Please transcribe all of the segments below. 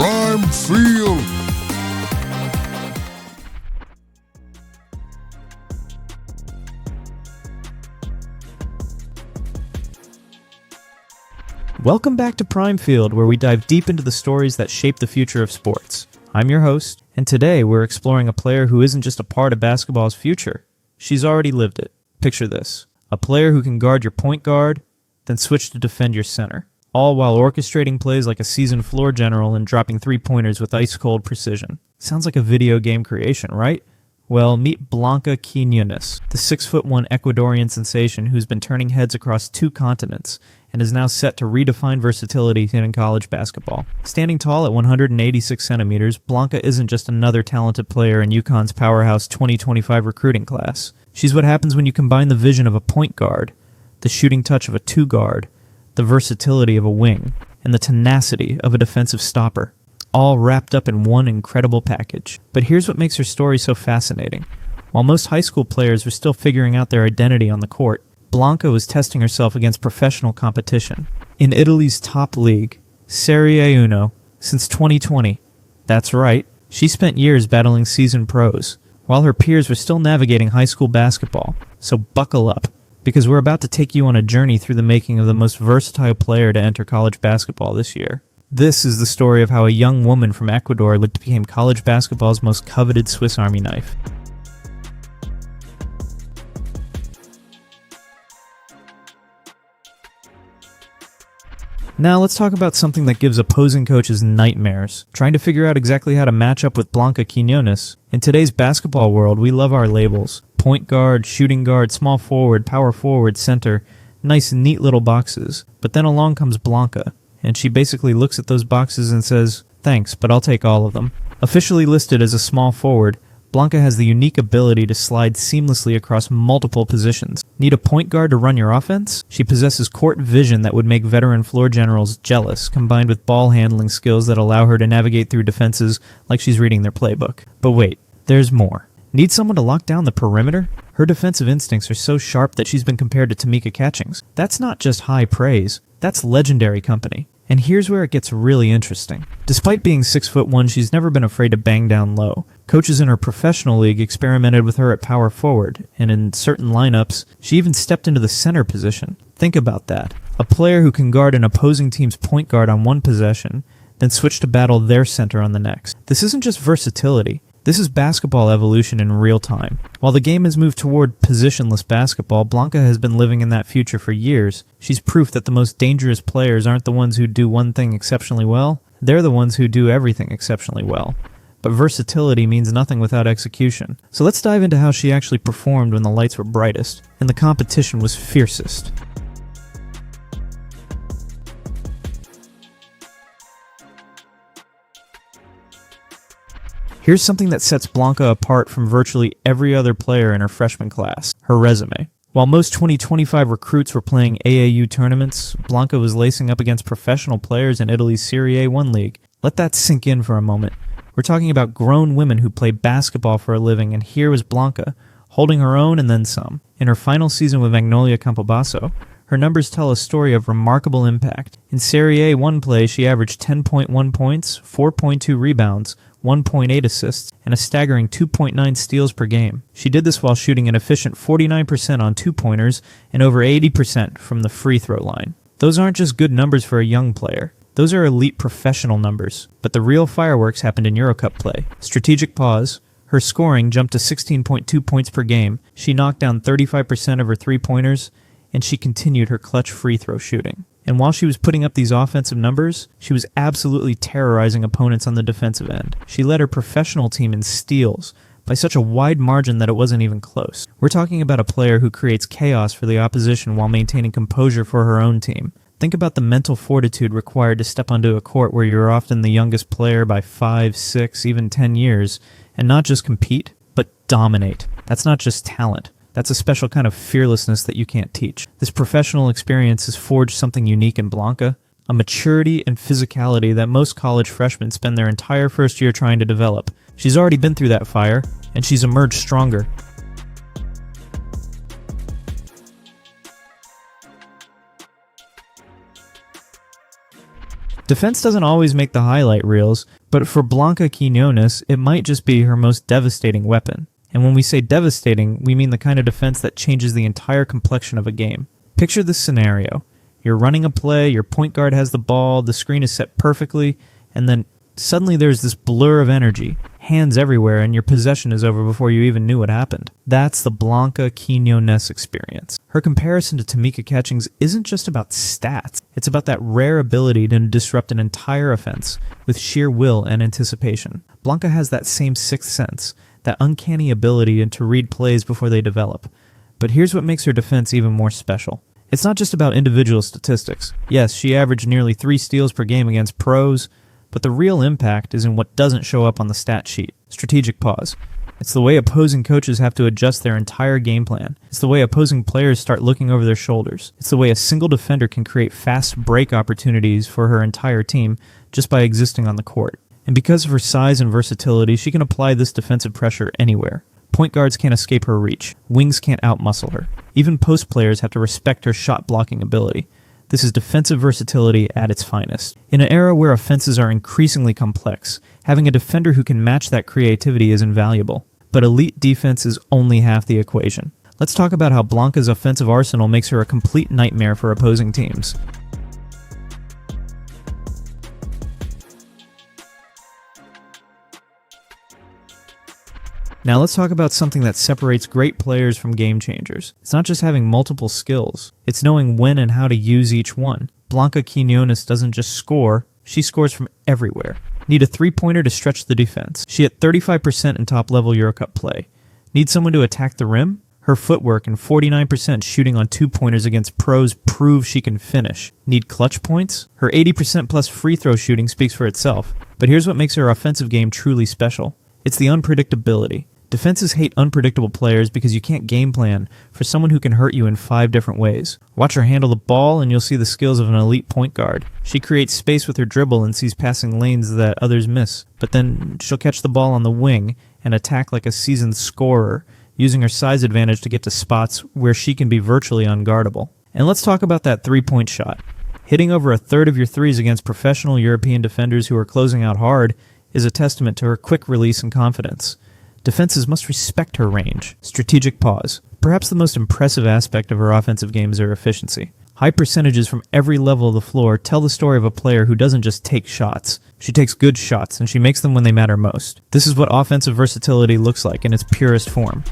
Prime Field. Welcome back to Prime Field, where we dive deep into the stories that shape the future of sports. I'm your host, and today we're exploring a player who isn't just a part of basketball's future. She's already lived it. Picture this: a player who can guard your point guard, then switch to defend your center, all while orchestrating plays like a seasoned floor general and dropping three-pointers with ice-cold precision. Sounds like a video game creation, right? Well, meet Blanca Quiñonez, the 6'1" Ecuadorian sensation who's been turning heads across 2 continents and is now set to redefine versatility in college basketball. Standing tall at 186 centimeters, Blanca isn't just another talented player in UConn's powerhouse 2025 recruiting class. She's what happens when you combine the vision of a point guard, the shooting touch of a 2-guard, the versatility of a wing, and the tenacity of a defensive stopper, all wrapped up in one incredible package. But here's what makes her story so fascinating. While most high school players were still figuring out their identity on the court, Blanca was testing herself against professional competition in Italy's top league, Serie A, since 2020. That's right, she spent years battling seasoned pros, while her peers were still navigating high school basketball. So buckle up, because we're about to take you on a journey through the making of the most versatile player to enter college basketball this year. This is the story of how a young woman from Ecuador became college basketball's most coveted Swiss Army knife. Now let's talk about something that gives opposing coaches nightmares: trying to figure out exactly how to match up with Blanca Quiñonez. In today's basketball world, we love our labels: point guard, shooting guard, small forward, power forward, center. Nice, neat little boxes. But then along comes Blanca, and she basically looks at those boxes and says, "Thanks, but I'll take all of them." Officially listed as a small forward, Blanca has the unique ability to slide seamlessly across multiple positions. Need a point guard to run your offense? She possesses court vision that would make veteran floor generals jealous, combined with ball handling skills that allow her to navigate through defenses like she's reading their playbook. But wait, there's more. Need someone to lock down the perimeter? Her defensive instincts are so sharp that she's been compared to Tamika Catchings. That's not just high praise, that's legendary company. And here's where it gets really interesting. Despite being 6'1", she's never been afraid to bang down low. Coaches in her professional league experimented with her at power forward, and in certain lineups, she even stepped into the center position. Think about that. A player who can guard an opposing team's point guard on one possession, then switch to battle their center on the next. This isn't just versatility. This is basketball evolution in real time. While the game has moved toward positionless basketball, Blanca has been living in that future for years. She's proof that the most dangerous players aren't the ones who do one thing exceptionally well, they're the ones who do everything exceptionally well. But versatility means nothing without execution. So let's dive into how she actually performed when the lights were brightest and the competition was fiercest. Here's something that sets Blanca apart from virtually every other player in her freshman class: her resume. While most 2025 recruits were playing AAU tournaments, Blanca was lacing up against professional players in Italy's Serie A league. Let that sink in for a moment. We're talking about grown women who play basketball for a living, and here was Blanca, holding her own and then some. In her final season with Magnolia Campobasso, her numbers tell a story of remarkable impact. In Serie A play, she averaged 10.1 points, 4.2 rebounds, 1.8 assists, and a staggering 2.9 steals per game. She did this while shooting an efficient 49% on two-pointers and over 80% from the free throw line. Those aren't just good numbers for a young player. Those are elite professional numbers. But the real fireworks happened in Eurocup play. Strategic pause. Her scoring jumped to 16.2 points per game. She knocked down 35% of her three-pointers, and she continued her clutch free throw shooting. And while she was putting up these offensive numbers, she was absolutely terrorizing opponents on the defensive end. She led her professional team in steals by such a wide margin that it wasn't even close. We're talking about a player who creates chaos for the opposition while maintaining composure for her own team. Think about the mental fortitude required to step onto a court where you're often the youngest player by 5, 6, even 10 years, and not just compete, but dominate. That's not just talent. That's a special kind of fearlessness that you can't teach. This professional experience has forged something unique in Blanca, a maturity and physicality that most college freshmen spend their entire first year trying to develop. She's already been through that fire, and she's emerged stronger. Defense doesn't always make the highlight reels, but for Blanca Quiñonez, it might just be her most devastating weapon. And when we say devastating, we mean the kind of defense that changes the entire complexion of a game. Picture this scenario. You're running a play, your point guard has the ball, the screen is set perfectly, and then suddenly there's this blur of energy, hands everywhere, and your possession is over before you even knew what happened. That's the Blanca Quiñonez experience. Her comparison to Tamika Catchings isn't just about stats. It's about that rare ability to disrupt an entire offense with sheer will and anticipation. Blanca has that same sixth sense, that uncanny ability to read plays before they develop. But here's what makes her defense even more special. It's not just about individual statistics. Yes, she averaged nearly 3 steals per game against pros, but the real impact is in what doesn't show up on the stat sheet. Strategic pause. It's the way opposing coaches have to adjust their entire game plan. It's the way opposing players start looking over their shoulders. It's the way a single defender can create fast break opportunities for her entire team just by existing on the court. And because of her size and versatility, she can apply this defensive pressure anywhere. Point guards can't escape her reach. Wings can't outmuscle her. Even post players have to respect her shot blocking ability. This is defensive versatility at its finest. In an era where offenses are increasingly complex, having a defender who can match that creativity is invaluable. But elite defense is only half the equation. Let's talk about how Blanca's offensive arsenal makes her a complete nightmare for opposing teams. Now let's talk about something that separates great players from game changers. It's not just having multiple skills, it's knowing when and how to use each one. Blanca Quiñonez doesn't just score, she scores from everywhere. Need a three-pointer to stretch the defense. She hit 35% in top-level Eurocup play. Need someone to attack the rim? Her footwork and 49% shooting on two-pointers against pros prove she can finish. Need clutch points? Her 80% plus free throw shooting speaks for itself. But here's what makes her offensive game truly special. It's the unpredictability. Defenses hate unpredictable players because you can't game plan for someone who can hurt you in 5 different ways. Watch her handle the ball and you'll see the skills of an elite point guard. She creates space with her dribble and sees passing lanes that others miss. But then she'll catch the ball on the wing and attack like a seasoned scorer, using her size advantage to get to spots where she can be virtually unguardable. And let's talk about that three-point shot. Hitting over a third of your threes against professional European defenders who are closing out hard is a testament to her quick release and confidence. Defenses must respect her range. Strategic pause. Perhaps the most impressive aspect of her offensive game is her efficiency. High percentages from every level of the floor tell the story of a player who doesn't just take shots. She takes good shots, and she makes them when they matter most. This is what offensive versatility looks like in its purest form.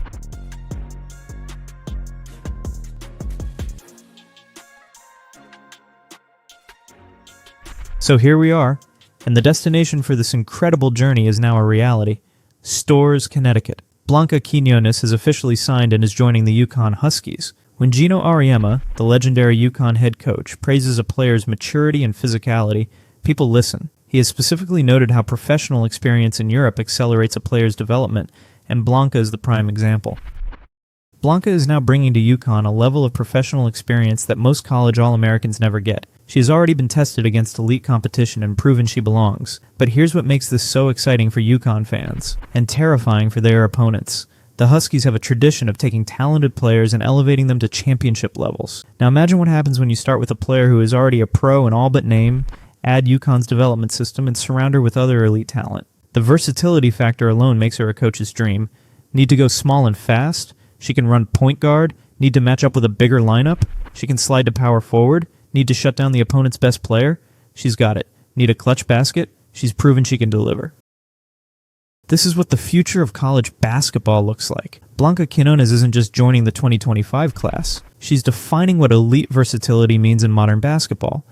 So here we are, and the destination for this incredible journey is now a reality. Storrs, Connecticut. Blanca Quiñonez has officially signed and is joining the UConn Huskies. When Geno Auriemma, the legendary UConn head coach, praises a player's maturity and physicality, people listen. He has specifically noted how professional experience in Europe accelerates a player's development, and Blanca is the prime example. Blanca is now bringing to UConn a level of professional experience that most college All-Americans never get. She has already been tested against elite competition and proven she belongs. But here's what makes this so exciting for UConn fans, and terrifying for their opponents. The Huskies have a tradition of taking talented players and elevating them to championship levels. Now imagine what happens when you start with a player who is already a pro in all but name, add UConn's development system, and surround her with other elite talent. The versatility factor alone makes her a coach's dream. Need to go small and fast? She can run point guard? Need to match up with a bigger lineup? She can slide to power forward? Need to shut down the opponent's best player? She's got it. Need a clutch basket? She's proven she can deliver. This is what the future of college basketball looks like. Blanca Quiñonez isn't just joining the 2025 class. She's defining what elite versatility means in modern basketball.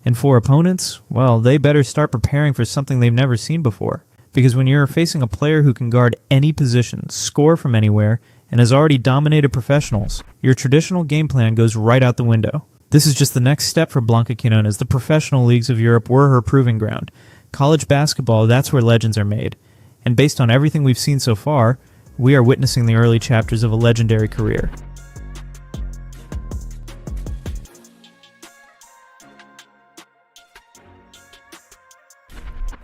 And for opponents, well, they better start preparing for something they've never seen before. Because when you're facing a player who can guard any position, score from anywhere, and has already dominated professionals, your traditional game plan goes right out the window. This is just the next step for Blanca Quiñonez. The professional leagues of Europe were her proving ground. College basketball, that's where legends are made. And based on everything we've seen so far, we are witnessing the early chapters of a legendary career.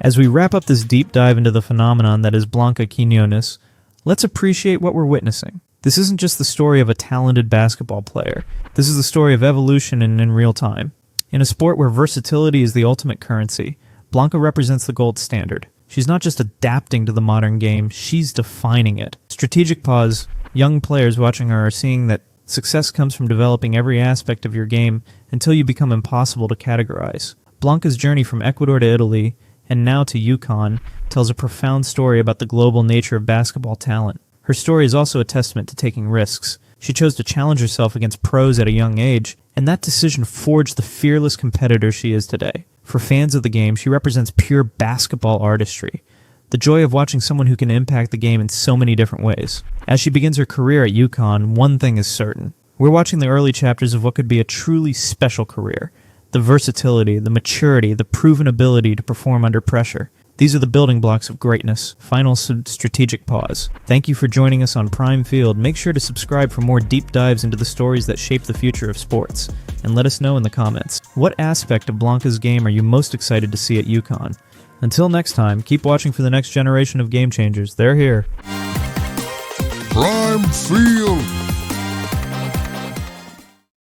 As we wrap up this deep dive into the phenomenon that is Blanca Quiñonez, let's appreciate what we're witnessing. This isn't just the story of a talented basketball player. This is the story of evolution and in real time. In a sport where versatility is the ultimate currency, Blanca represents the gold standard. She's not just adapting to the modern game, she's defining it. Strategic pause, young players watching her are seeing that success comes from developing every aspect of your game until you become impossible to categorize. Blanca's journey from Ecuador to Italy, and now to UConn, tells a profound story about the global nature of basketball talent. Her story is also a testament to taking risks. She chose to challenge herself against pros at a young age, and that decision forged the fearless competitor she is today. For fans of the game, she represents pure basketball artistry. The joy of watching someone who can impact the game in so many different ways. As she begins her career at UConn, one thing is certain. We're watching the early chapters of what could be a truly special career. The versatility, the maturity, the proven ability to perform under pressure. These are the building blocks of greatness. Final strategic pause. Thank you for joining us on Prime Field. Make sure to subscribe for more deep dives into the stories that shape the future of sports. And let us know in the comments. What aspect of Blanca's game are you most excited to see at UConn? Until next time, keep watching for the next generation of game changers. They're here. Prime Field.